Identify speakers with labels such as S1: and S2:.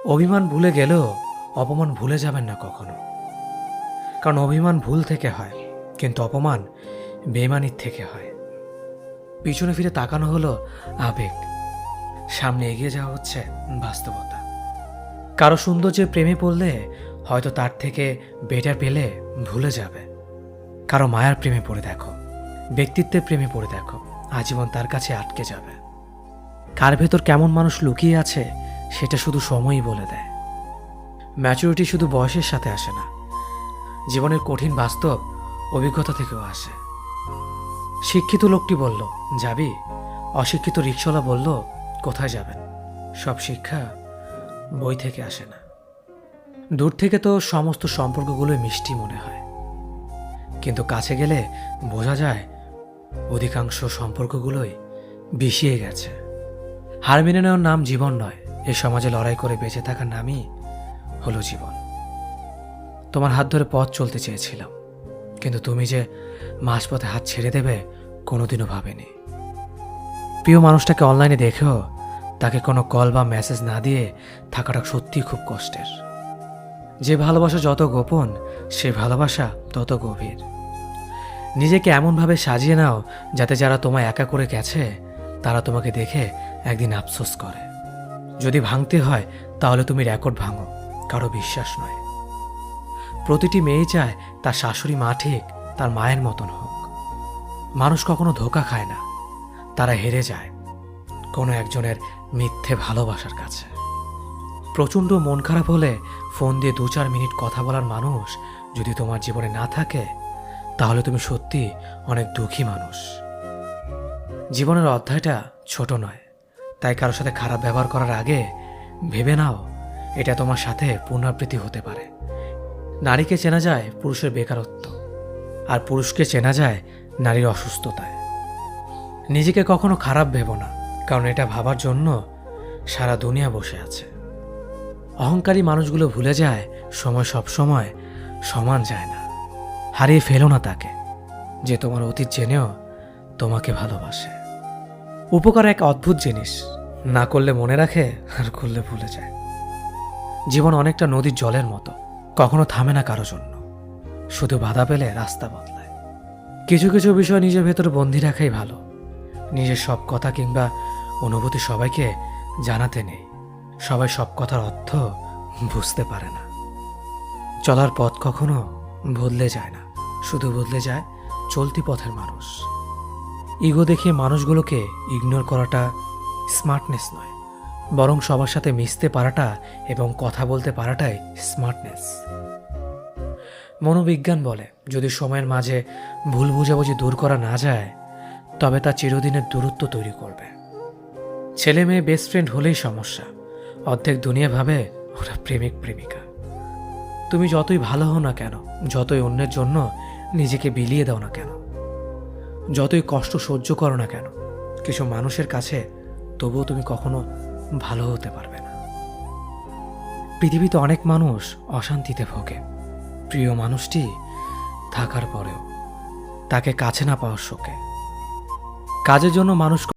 S1: অভিমান ভুলে গেলেও অপমান ভুলে যাবেন না কখনো। কারণ অভিমান ভুল থেকে হয়, কিন্তু অপমান বেইমানির থেকে হয়। পিছনে ফিরে তাকানো হলো আবেগ, সামনে এগিয়ে যাওয়া হচ্ছে বাস্তবতা। কারো সৌন্দর্যের প্রেমে পড়লে হয়তো তার থেকে বেটার পেলে ভুলে যাবে। কারো মায়ার প্রেমে পড়ে দেখো, ব্যক্তিত্বের প্রেমে পড়ে দেখো, আজীবন তার কাছে আটকে যাবে। কার ভেতর কেমন মানুষ লুকিয়ে আছে সেটা শুধু সময়ই বলে দেয়। ম্যাচুরিটি শুধু বয়সের সাথে আসে না, জীবনের কঠিন বাস্তব অভিজ্ঞতা থেকেও আসে। শিক্ষিত লোকটি বলল, যাবি? অশিক্ষিত রিকশাওয়ালা বলল, কোথায় যাবেন? সব শিক্ষা বই থেকে আসে না। দূর থেকে তো সমস্ত সম্পর্কগুলোই মিষ্টি মনে হয়, কিন্তু কাছে গেলে বোঝা যায় অধিকাংশ সম্পর্কগুলোই বিষিয়ে গেছে। হার মেনে নেওয়ার নাম জীবন নয়, এ সমাজে লড়াই করে বেঁচে থাকার নামই হলো জীবন। তোমার হাত ধরে পথ চলতে চেয়েছিলাম, কিন্তু তুমি যে মাঝপথে হাত ছেড়ে দেবে কোনোদিনও ভাবেনি। প্রিয় মানুষটাকে অনলাইনে দেখেও তাকে কোনো কল বা মেসেজ না দিয়ে থাকাটা সত্যিই খুব কষ্টের। যে ভালোবাসা যত গোপন, সে ভালোবাসা তত গভীর। নিজেকে এমনভাবে সাজিয়ে নাও যাতে যারা তোমায় একা করে গেছে তারা তোমাকে দেখে একদিন আফসোস করে। যদি ভাঙতে হয় তাহলে তুমি রেকর্ড ভাঙো, কারো বিশ্বাস নয়। প্রতিটি মেয়ে চায় তার শাশুড়ি মা ঠিক তার মায়ের মতন হোক। মানুষ কখনো ধোঁকা খায় না, তারা হেরে যায় কোনো একজনের মিথ্যে ভালোবাসার কাছে। প্রচণ্ড মন খারাপ হলে ফোন দিয়ে 2-4 মিনিট কথা বলার মানুষ যদি তোমার জীবনে না থাকে, তাহলে তুমি সত্যি অনেক দুঃখী মানুষ। জীবনের অধ্যায়টা ছোট নয়, তাই কারোর সাথে খারাপ ব্যবহার করার আগে ভেবে নাও এটা তোমার সাথে পুনরাবৃত্তি হতে পারে। নারীকে চেনা যায় পুরুষের বেকারত্ব, আর পুরুষকে চেনা যায় নারীর অসুস্থতায়। নিজেকে কখনো খারাপ ভেবো না, কারণ এটা ভাবার জন্য সারা দুনিয়া বসে আছে। অহংকারী মানুষগুলো ভুলে যায় সময় সব সময় সমান যায় না। হারিয়ে ফেলো না তাকে যে তোমার অতীত জেনেও তোমাকে ভালোবাসে। উপকার এক অদ্ভুত জিনিস, না করলে মনে রাখে আর করলে ভুলে যায়। জীবন অনেকটা নদীর জলের মতো, কখনো থামে না কারো জন্য, শুধু বাধা পেলে রাস্তা বদলায়। কিছু কিছু বিষয় নিজের ভেতরে বন্দি রাখাই ভালো। নিজের সব কথা কিংবা অনুভূতি সবাইকে জানাতে নেই। সবাই সব কথার অর্থ বুঝতে পারে না। চলার পথ কখনো বদলে যায় না, শুধু বদলে যায় চলতি পথের মানুষ। ইগো দেখিয়ে মানুষগুলোকে ইগনোর করাটা স্মার্টনেস নয়, বরং সবার সাথে মিশতে পারাটা এবং কথা বলতে পারাটাই স্মার্টনেস। মনোবিজ্ঞান বলে, যদি সময়ের মাঝে ভুল বুঝাবুঝি দূর করা না যায় তবে তা চিরদিনের দূরত্ব তৈরি করবে। ছেলে মেয়ে বেস্ট ফ্রেন্ড হলেই সমস্যা, অর্ধেক দুনিয়া ভাবে ওরা প্রেমিক প্রেমিকা। তুমি যতই ভালো হও না কেন, যতই অন্যের জন্য নিজেকে বিলিয়ে দাও না কেন, যতই কষ্ট সহ্য করো না কেন, কিছু মানুষের কাছে তবুও তুমি কখনো ভালো হতে পারবে না। পৃথিবীতে অনেক মানুষ অশান্তিতে ভোগে, প্রিয় মানুষটি থাকার পরেও তাকে কাছে না পাওয়ার শোকে। কাজের জন্য মানুষ